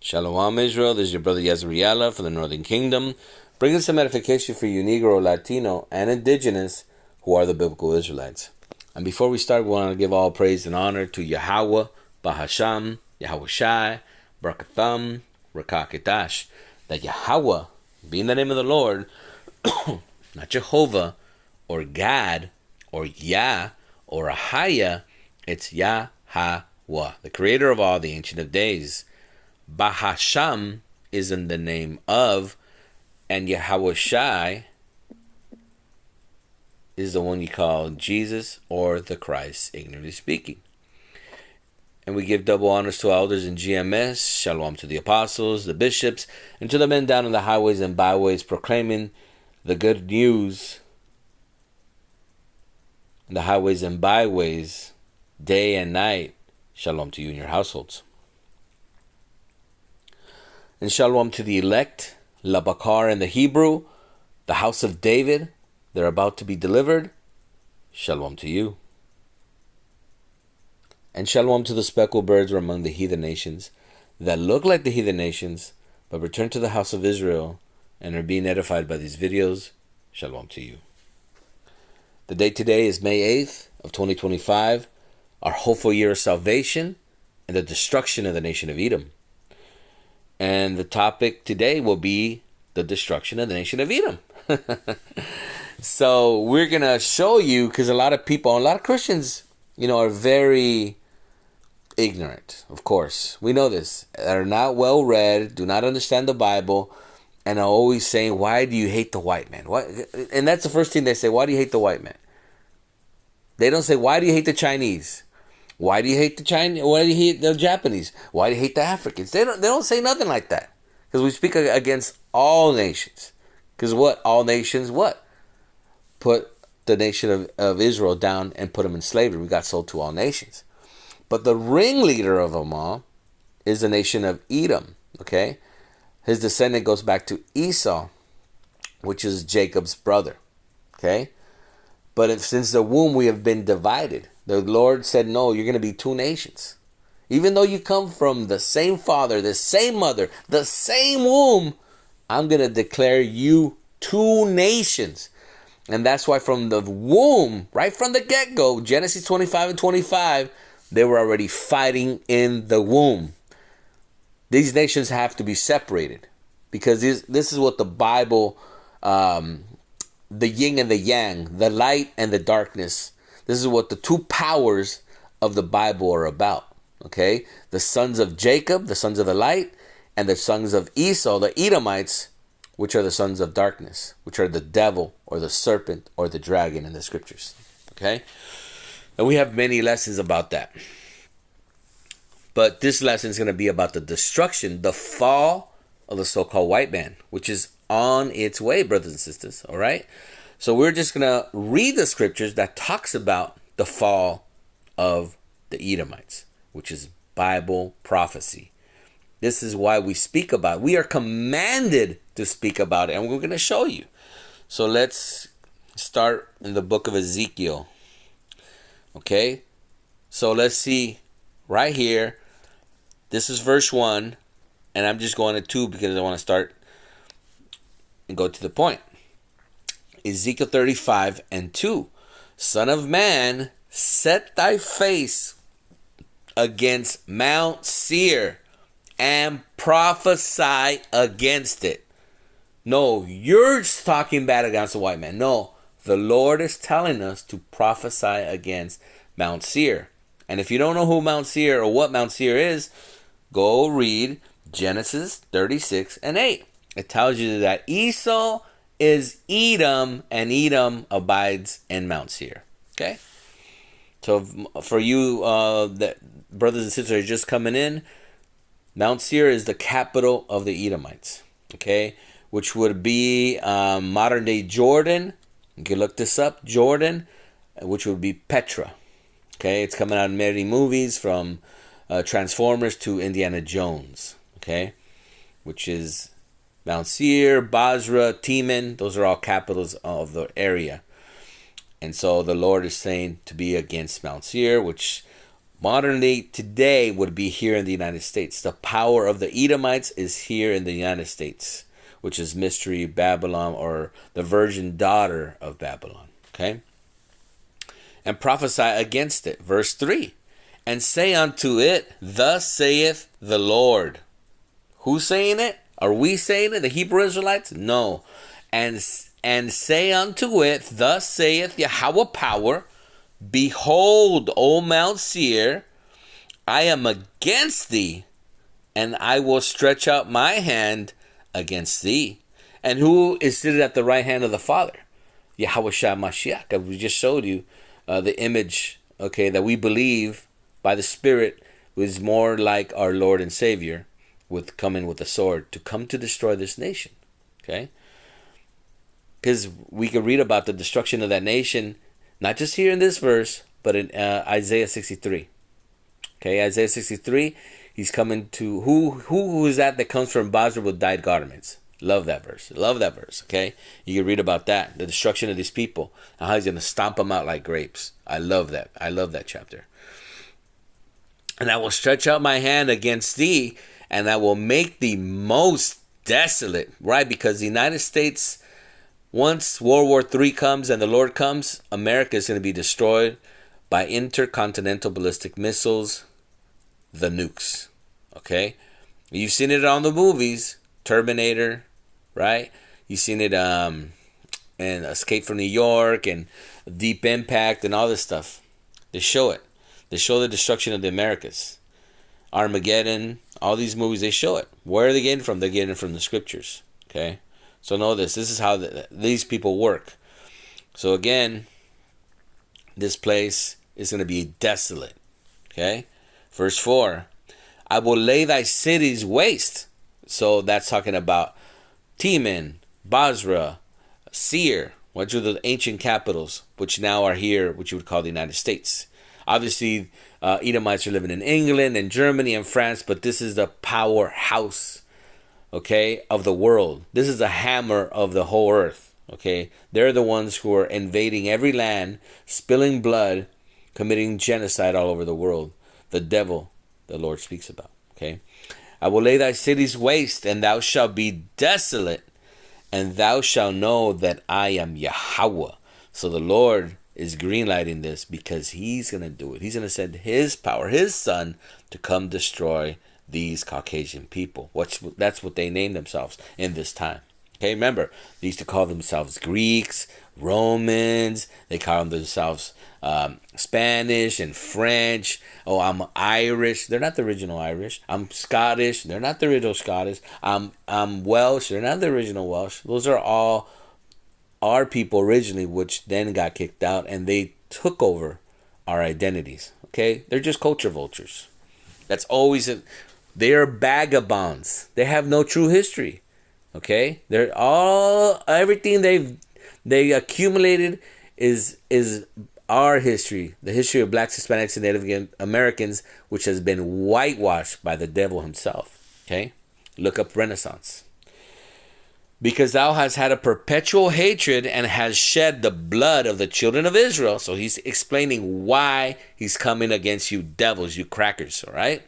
Shalom Israel, this is your brother Yazriela from the Northern Kingdom, bringing some edification for you Negro, Latino, and Indigenous who are the biblical Israelites. And before we start, we want to give all praise and honor to Yahweh, Bahasham, Yahweh Shai, Barakatham, Rakakitash. That Yahweh, being the name of the Lord, not Jehovah, or Gad, or Yah, or Ahaya, it's Yahweh, the creator of all, the Ancient of Days. Bahasham is in the name of, and Yahweh Shai is the one you call Jesus or the Christ, ignorantly speaking. And we give double honors to elders in GMS, shalom to the apostles, the bishops, and to the men down in the highways and byways proclaiming the good news, the highways and byways, day and night. Shalom to you and your households. And shalom to the elect, Labakar in the Hebrew, the house of David. They're about to be delivered. Shalom to you. And shalom to the speckled birds who are among the heathen nations, that look like the heathen nations, but return to the house of Israel and are being edified by these videos. Shalom to you. The date today is May 8th of 2025, our hopeful year of salvation and the destruction of the nation of Edom. And the topic today will be the destruction of the nation of Edom. So we're going to show you, because a lot of people, a lot of Christians, are very ignorant, of course. We know this. Are not well read, do not understand the Bible, and are always saying, why do you hate the white man? What? And that's the first thing they say, why do you hate the white man? They don't say, why do you hate the Chinese? Why do you hate the Chinese? Why do you hate the Japanese? Why do you hate the Africans? They don't say nothing like that. Because we speak against all nations. Because what? All nations, what? Put the nation of Israel down and put them in slavery. We got sold to all nations. But the ringleader of them all is the nation of Edom. Okay? His descendant goes back to Esau, which is Jacob's brother. Okay? But since the womb we have been divided. The Lord said, no, you're going to be two nations. Even though you come from the same father, the same mother, the same womb, I'm going to declare you two nations. And that's why from the womb, right from the get-go, Genesis 25 and 25, they were already fighting in the womb. These nations have to be separated. Because this is what the Bible, the yin and the yang, the light and the darkness, this is what the two powers of the Bible are about, okay? The sons of Jacob, the sons of the light, and the sons of Esau, the Edomites, which are the sons of darkness, which are the devil or the serpent or the dragon in the scriptures, okay? And we have many lessons about that. But this lesson is going to be about the destruction, the fall of the so-called white man, which is on its way, brothers and sisters, all right? So we're just going to read the scriptures that talks about the fall of the Edomites, which is Bible prophecy. This is why we speak about it. We are commanded to speak about it, and we're going to show you. So let's start in the book of Ezekiel. Okay? So let's see right here. This is verse 1, and I'm just going to 2 because I want to start and go to the point. Ezekiel 35 and 2. Son of man, set thy face against Mount Seir and prophesy against it. No, you're talking bad against the white man. No, the Lord is telling us to prophesy against Mount Seir. And if you don't know who Mount Seir or what Mount Seir is, go read Genesis 36 and 8. It tells you that Esau is Edom, and Edom abides in Mount Seir. Okay? So for you that brothers and sisters are just coming in, Mount Seir is the capital of the Edomites. Okay? Which would be modern day Jordan. You can look this up, Jordan, which would be Petra. Okay? It's coming out in many movies, from Transformers to Indiana Jones. Okay? Which is Mount Seir, Basra, Teman, those are all capitals of the area. And so the Lord is saying to be against Mount Seir, which Modern day today would be here in the United States. The power of the Edomites is here in the United States, which is Mystery Babylon, or the virgin daughter of Babylon. Okay? And prophesy against it. Verse 3. And say unto it, thus saith the Lord. Who's saying it? Are we saying it? The Hebrew Israelites? No. And say unto it, thus saith Yahweh power, behold, O Mount Seir, I am against thee, and I will stretch out my hand against thee. And who is seated at the right hand of the Father? Yahweh Shah Mashiach. We just showed you the image, okay, that we believe by the Spirit is more like our Lord and Savior, with coming with a sword to come to destroy this nation. Okay? Because we can read about the destruction of that nation, not just here in this verse, but in Isaiah 63. Okay, Isaiah 63, he's coming to, who is that comes from Basra with dyed garments? Love that verse. Love that verse, okay? You can read about that, the destruction of these people, and how he's going to stomp them out like grapes. I love that. I love that chapter. And I will stretch out my hand against thee, and I will make thee most desolate. Right? Because the United States, once World War III comes and the Lord comes, America is going to be destroyed by intercontinental ballistic missiles, the nukes. Okay? You've seen it on the movies, Terminator, right? You've seen it in Escape from New York and Deep Impact and all this stuff. They show it. They show the destruction of the Americas. Armageddon, all these movies, they show it. Where are they getting from? They're getting it from the scriptures. Okay? So know this. This is how these people work. So again, this place is going to be desolate. Okay? Verse 4. I will lay thy cities waste. So that's talking about Teman, Basra, Seir, which are the ancient capitals, which now are here, which you would call the United States. Obviously, Edomites are living in England and Germany and France, but this is the powerhouse, okay, of the world. This is the hammer of the whole earth, okay? They're the ones who are invading every land, spilling blood, committing genocide all over the world. The devil, the Lord speaks about, okay? I will lay thy cities waste, and thou shalt be desolate, and thou shalt know that I am Yahweh. So the Lord is greenlighting this because he's going to do it. He's going to send his power, his son, to come destroy these Caucasian people. That's what they named themselves in this time. Okay, remember, they used to call themselves Greeks, Romans. They call themselves Spanish and French. Oh, I'm Irish. They're not the original Irish. I'm Scottish. They're not the original Scottish. I'm Welsh. They're not the original Welsh. Those are all our people originally, which then got kicked out, and they took over our identities. Okay, they're just culture vultures. That's always it. They are vagabonds. They have no true history. Okay, they're all everything they accumulated is our history, the history of blacks, Hispanics, and Native Americans, which has been whitewashed by the devil himself. Okay, look up Renaissance. Because thou hast had a perpetual hatred and has shed the blood of the children of Israel. So he's explaining why he's coming against you devils, you crackers, all right?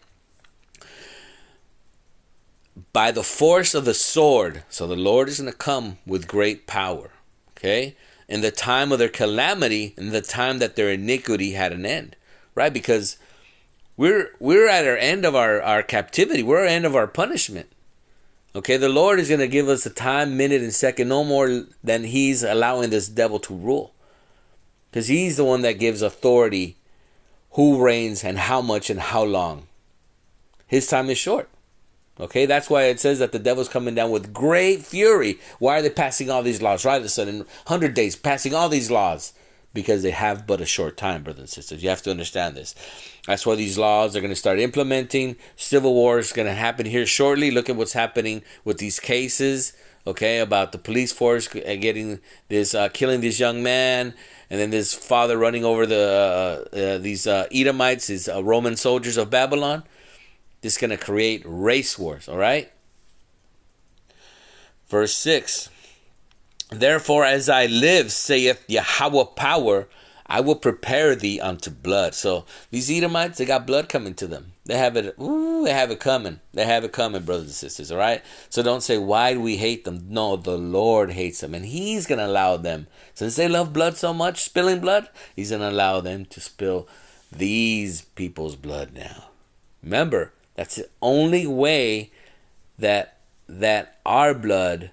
By the force of the sword. So the Lord is going to come with great power, okay? In the time of their calamity, in the time that their iniquity had an end, right? Because we're at our end of our captivity. We're at the end of our punishment. Okay, the Lord is going to give us a time, minute, and second, no more than he's allowing this devil to rule. Because he's the one that gives authority, who reigns, and how much, and how long. His time is short. Okay, that's why it says that the devil's coming down with great fury. Why are they passing all these laws? Right, all of a sudden, in 100 days, passing all these laws. Because they have but a short time, brothers and sisters. You have to understand this. That's why these laws are going to start implementing. Civil war is going to happen here shortly. Look at what's happening with these cases, okay, about the police force getting this, killing this young man, and then this father running over these Edomites, these Roman soldiers of Babylon. This is going to create race wars, all right? Verse 6. Therefore, as I live, saith Yahweh power, I will prepare thee unto blood. So these Edomites, they got blood coming to them. They have it. Ooh, they have it coming. They have it coming, brothers and sisters. All right. So don't say, why do we hate them? No, the Lord hates them, and He's gonna allow them, since they love blood so much, spilling blood. He's gonna allow them to spill these people's blood now. Remember, that's the only way that our blood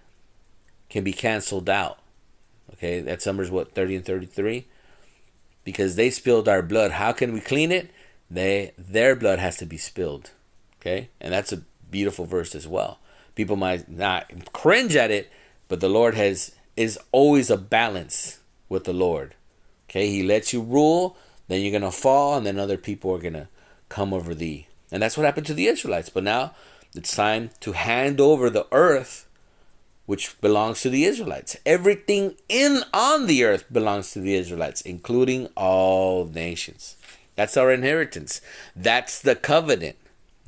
can be canceled out. Okay, that's Numbers 30 and 33. Because they spilled our blood. How can we clean it? Their blood has to be spilled. Okay? And that's a beautiful verse as well. People might not cringe at it, but the Lord is always a balance with the Lord. Okay? He lets you rule, then you're going to fall, and then other people are going to come over thee. And that's what happened to the Israelites. But now it's time to hand over the earth, which belongs to the Israelites. Everything on the earth belongs to the Israelites, including all nations. That's our inheritance. That's the covenant.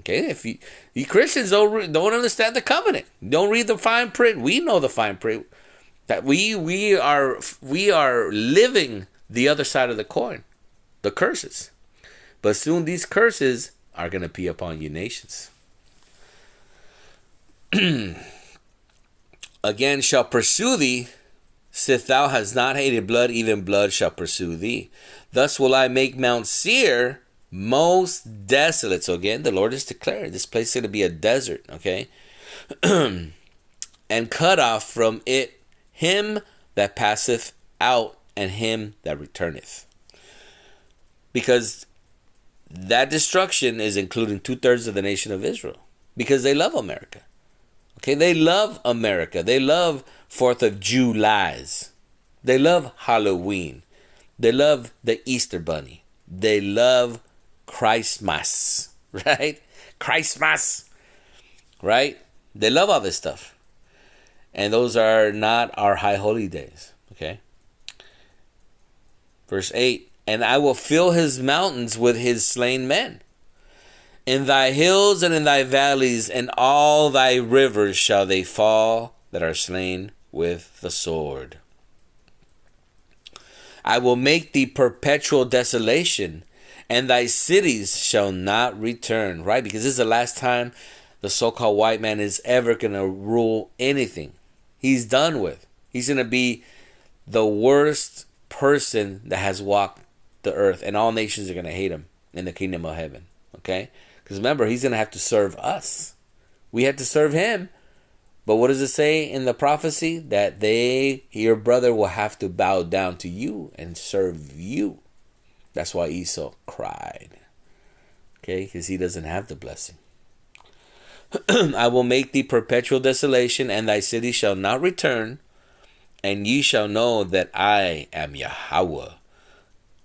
Okay, if you Christians don't understand the covenant, don't read the fine print. We know the fine print, that we are living the other side of the coin, the curses. But soon these curses are going to be upon you nations. Again shall pursue thee, sith thou hast not hated blood, even blood shall pursue thee. Thus will I make Mount Seir most desolate. So again, the Lord has declared this place is going to be a desert, okay? And cut off from it him that passeth out, and him that returneth. Because that destruction is including 2/3 of the nation of Israel. Because they love America. Okay, they love America. They love 4th of July's. They love Halloween. They love the Easter Bunny. They love Christmas, right? Christmas, right? They love all this stuff. And those are not our high holy days, okay? Verse 8, and I will fill his mountains with his slain men. In thy hills and in thy valleys and all thy rivers shall they fall that are slain with the sword. I will make thee perpetual desolation, and thy cities shall not return. Right? Because this is the last time the so-called white man is ever going to rule anything. He's done with. He's going to be the worst person that has walked the earth, and all nations are going to hate him in the kingdom of heaven. Okay? Because remember, he's going to have to serve us. We had to serve him. But what does it say in the prophecy? That your brother will have to bow down to you and serve you. That's why Esau cried. Okay? Because he doesn't have the blessing. I will make thee perpetual desolation, and thy city shall not return, and ye shall know that I am Yahweh.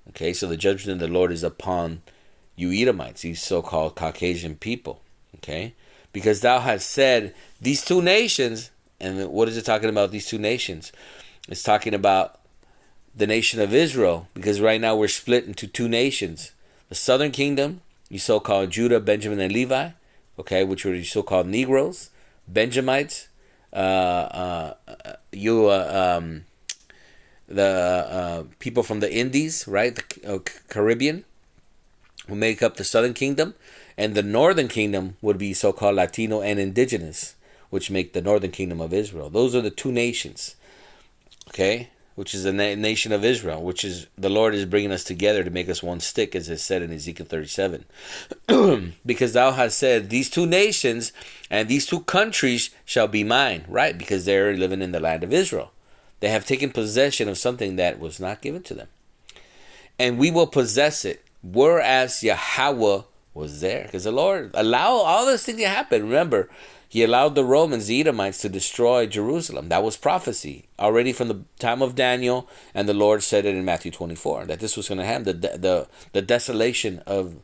Okay, so the judgment of the Lord is upon you Edomites, these so-called Caucasian people, okay? Because thou hast said, these two nations, and what is it talking about, these two nations? It's talking about the nation of Israel, because right now we're split into two nations. The southern kingdom, you so-called Judah, Benjamin, and Levi, okay, which were you so-called Negros, Benjamites, the people from the Indies, right, the Caribbean, who make up the southern kingdom, and the northern kingdom would be so-called Latino and Indigenous, which make the northern kingdom of Israel. Those are the two nations, okay, which is the nation of Israel, which is the Lord is bringing us together to make us one stick, as it said in Ezekiel 37. Because thou hast said, these two nations and these two countries shall be mine, right, because they're living in the land of Israel. They have taken possession of something that was not given to them. And we will possess it, whereas Yahweh was there. Because the Lord allowed all this thing to happen. Remember, he allowed the Romans, the Edomites, to destroy Jerusalem. That was prophecy already from the time of Daniel, and the Lord said it in Matthew 24, that this was going to happen, the desolation of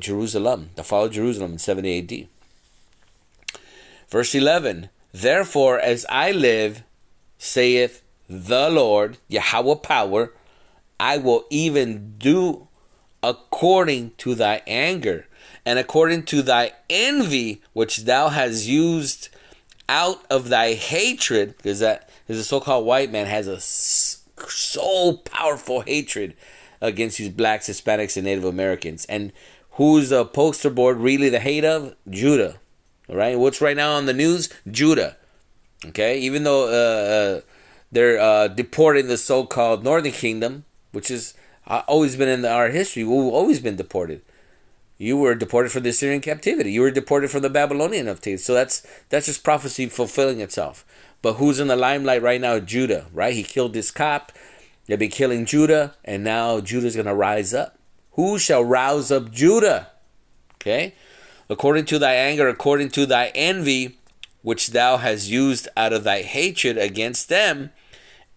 Jerusalem, the fall of Jerusalem in 70 AD. Verse 11, therefore, as I live, saith the Lord, Yahweh power, I will even do according to thy anger, and according to thy envy, which thou hast used out of thy hatred, because that is the so-called white man has a so powerful hatred against these blacks, Hispanics, and Native Americans. And who's the poster board really the hate of? Judah. All right. What's right now on the news? Judah. Okay. Even though they're deporting the so-called Northern Kingdom, which is always been in our history. We've always been deported. You were deported from the Assyrian captivity. You were deported from the Babylonian captivity. So that's just prophecy fulfilling itself. But who's in the limelight right now? Judah, right? He killed this cop. They've been killing Judah, and now Judah's going to rise up. Who shall rouse up Judah? Okay? According to thy anger, according to thy envy, which thou hast used out of thy hatred against them,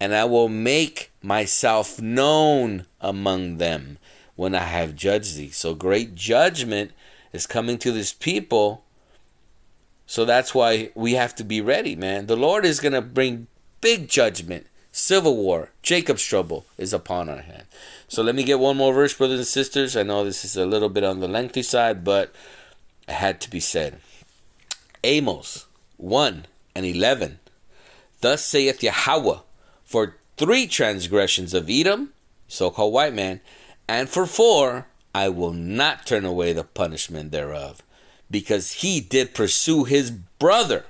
and I will make myself known among them when I have judged thee. So great judgment is coming to this people. So that's why we have to be ready, man. The Lord is going to bring big judgment. Civil war, Jacob's trouble is upon our hand. So let me get one more verse, brothers and sisters. I know this is a little bit on the lengthy side, but it had to be said. Amos 1:11. Thus saith Yahweh, for 3 transgressions of Edom, so-called white man, and for 4, I will not turn away the punishment thereof, because he did pursue his brother.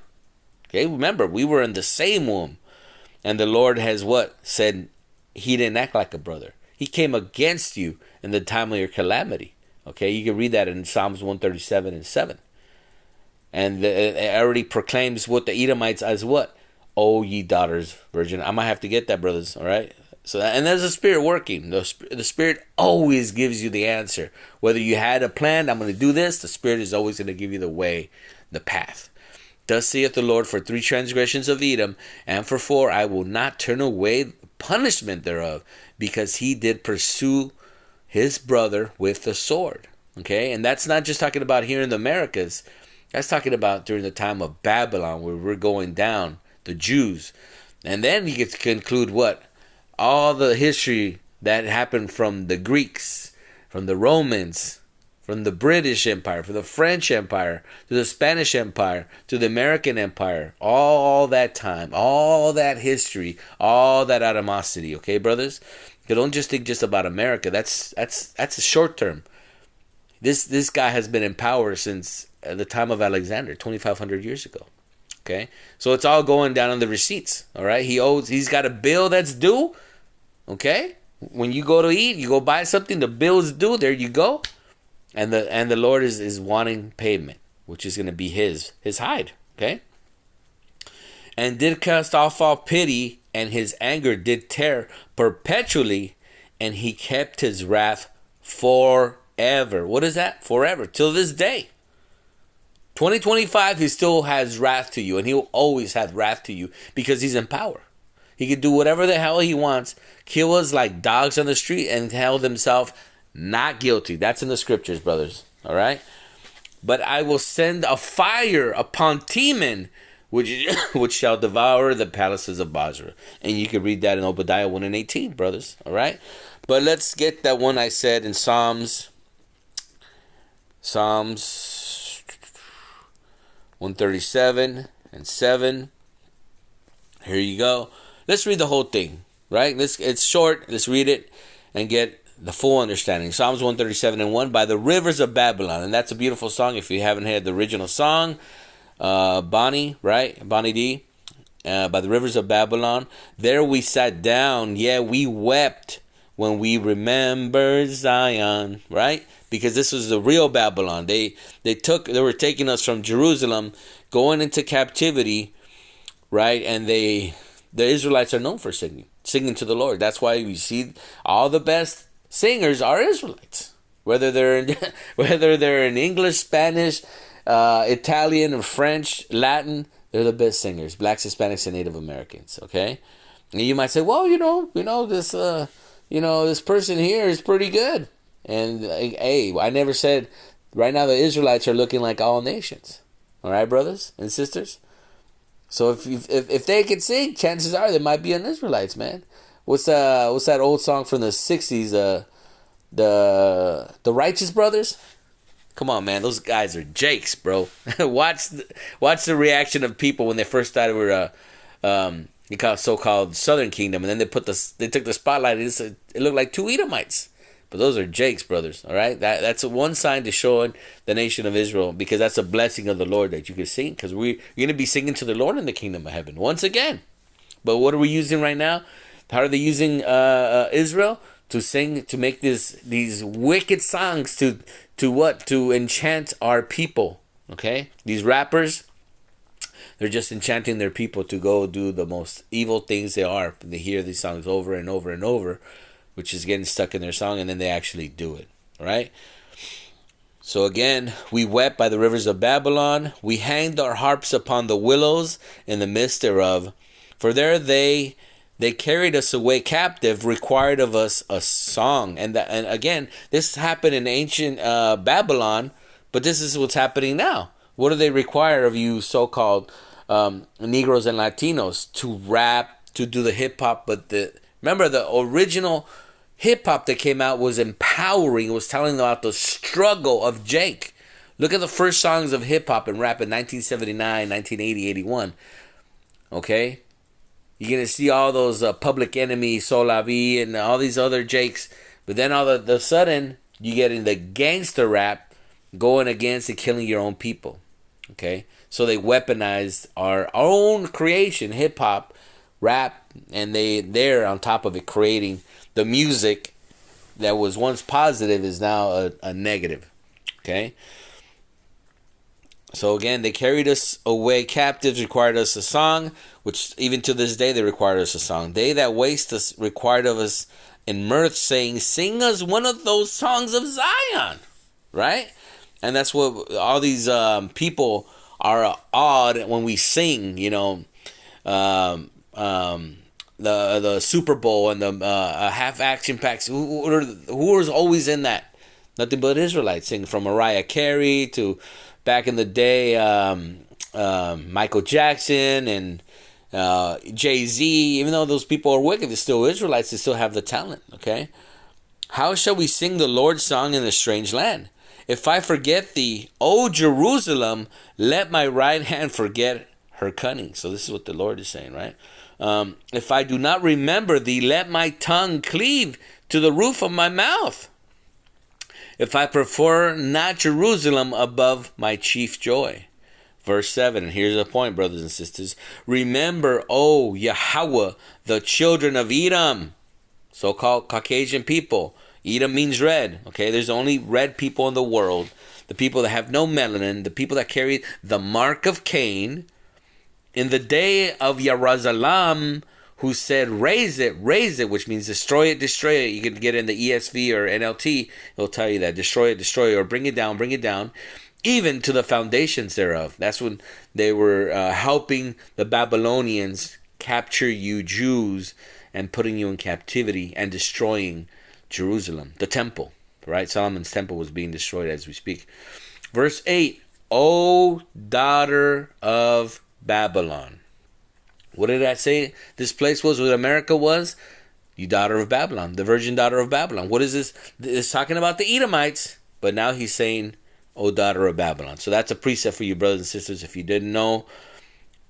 Okay, remember, we were in the same womb. And the Lord has what? Said he didn't act like a brother. He came against you in the time of your calamity. Okay, you can read that in Psalms 137 and 7. And it already proclaims what the Edomites as what? O ye daughters virgin. I might have to get that, brothers. All right. So, and there's a spirit working. The spirit always gives you the answer. Whether you had a plan, I'm going to do this, the spirit is always going to give you the way, the path. Thus saith the Lord, for 3 transgressions of Edom, and for 4, I will not turn away the punishment thereof, because he did pursue his brother with the sword. Okay, and that's not just talking about here in the Americas. That's talking about during the time of Babylon, where we're going down, the Jews. And then you get to conclude what? All the history that happened from the Greeks, from the Romans, from the British Empire, from the French Empire, to the Spanish Empire, to the American Empire, all that time, all that history, all that animosity, okay, brothers? You don't just think just about America. That's a short term. This guy has been in power since the time of Alexander, 2,500 years ago. Okay, so it's all going down on the receipts. All right, he's got a bill that's due. Okay, when you go to eat, you go buy something, the bill is due. There you go. And the Lord is wanting payment, which is going to be his hide. Okay. And did cast off all pity, and his anger did tear perpetually, and he kept his wrath forever. What is that? Forever. Till this day. 2025, he still has wrath to you, and he'll always have wrath to you because he's in power. He can do whatever the hell he wants, kill us like dogs on the street, and held himself not guilty. That's in the scriptures, brothers. All right. But I will send a fire upon Teman, which shall devour the palaces of Basra. And you can read that in Obadiah 1:18, brothers. All right. But let's get that one I said in Psalms 137 and 7. Here you go. Let's read the whole thing. Right. It's short. Let's read it and get the full understanding. Psalms 137 and 1. By the rivers of Babylon. And that's a beautiful song. If you haven't heard the original song, Bonnie, right? Bonnie D. By the rivers of Babylon. There we sat down. Yeah, we wept when we remembered Zion. Right? Because this was the real Babylon. They were taking us from Jerusalem, going into captivity. Right? And the Israelites are known for singing to the Lord. That's why we see all the best singers are Israelites, whether they're in English, Spanish, Italian, or French, Latin. They're the best singers, blacks, Hispanics, and Native Americans. Okay, and you might say, well, this person here is pretty good. And hey, I never said. Right now, the Israelites are looking like all nations. All right, brothers and sisters. So if they can sing, chances are they might be an Israelites, man. What's that old song from the 60s? The Righteous Brothers? Come on, man. Those guys are jakes, bro. Watch the reaction of people when they first started the so-called Southern Kingdom, and then they took the spotlight. It looked like two Edomites, but those are Jake's brothers. All right, that's one sign to show the nation of Israel, because that's a blessing of the Lord that you can sing, because you're gonna be singing to the Lord in the kingdom of heaven once again. But what are we using right now? How are they using Israel to sing, to make these wicked songs to enchant our people? Okay, these rappers, they're just enchanting their people to go do the most evil things they are. They hear these songs over and over and over, which is getting stuck in their song, and then they actually do it. Right? So again, we wept by the rivers of Babylon. We hanged our harps upon the willows in the midst thereof. For there they carried us away captive, required of us a song. And again, this happened in ancient Babylon, but this is what's happening now. What do they require of you, so-called Negros and Latinos? To rap, to do the hip-hop. But remember, the original hip-hop that came out was empowering. It was telling them about the struggle of Jake. Look at the first songs of hip-hop and rap in 1979, 1980, 81. Okay? You're going to see all those Public Enemy, Solavi, and all these other Jakes. But then all of a sudden, you get in the gangster rap going against and killing your own people. Okay? So they weaponized our own creation, hip-hop, rap, and they're on top of it creating the music that was once positive is now a negative. Okay? So again, they carried us away captives, required us a song, which even to this day they required us a song. They that waste us required of us in mirth, saying, sing us one of those songs of Zion. Right? And that's what all these people are awed when we sing, the Super Bowl and the half action packs. Who is always in that? Nothing but Israelites, sing from Mariah Carey to back in the day, Michael Jackson and Jay-Z. Even though those people are wicked, they're still Israelites. They still have the talent. Okay, how shall we sing the Lord's song in a strange land? If I forget thee, O Jerusalem, let my right hand forget her cunning. So this is what the Lord is saying, right? If I do not remember thee, let my tongue cleave to the roof of my mouth. If I prefer not Jerusalem above my chief joy. Verse 7, and here's the point, brothers and sisters. Remember, O Yahweh, the children of Edom, so-called Caucasian people. Edom means red. Okay, there's only red people in the world. The people that have no melanin, the people that carry the mark of Cain. In the day of Yerazalam, who said, raise it, which means destroy it, destroy it. You can get in the ESV or NLT, it'll tell you that. Destroy it, or bring it down, even to the foundations thereof. That's when they were helping the Babylonians capture you Jews and putting you in captivity and destroying Jerusalem, the temple. Right? Solomon's temple was being destroyed as we speak. Verse 8, O daughter of Babylon. What did that say this place was, what America was? You daughter of Babylon, the virgin daughter of Babylon. What is this? It's talking about the Edomites, but now he's saying, O daughter of Babylon. So that's a precept for you, brothers and sisters. If you didn't know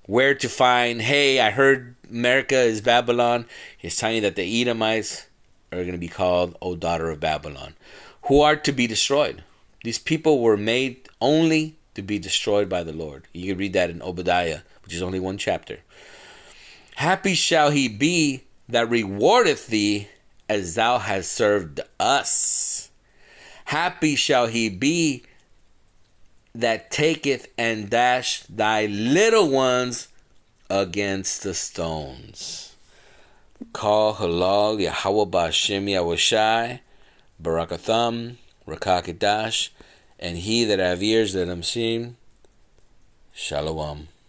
where to find, hey, I heard America is Babylon, he's telling you that the Edomites are going to be called, O daughter of Babylon, who are to be destroyed. These people were made only to be destroyed by the Lord. You can read that in Obadiah, which is only one chapter. Happy shall he be that rewardeth thee as thou hast served us. Happy shall he be that taketh and dash thy little ones against the stones. Call halal Yahweh Ba'Shem Yahushai, Barakatham, Rakakadash, and he that have ears let him see. Shalom.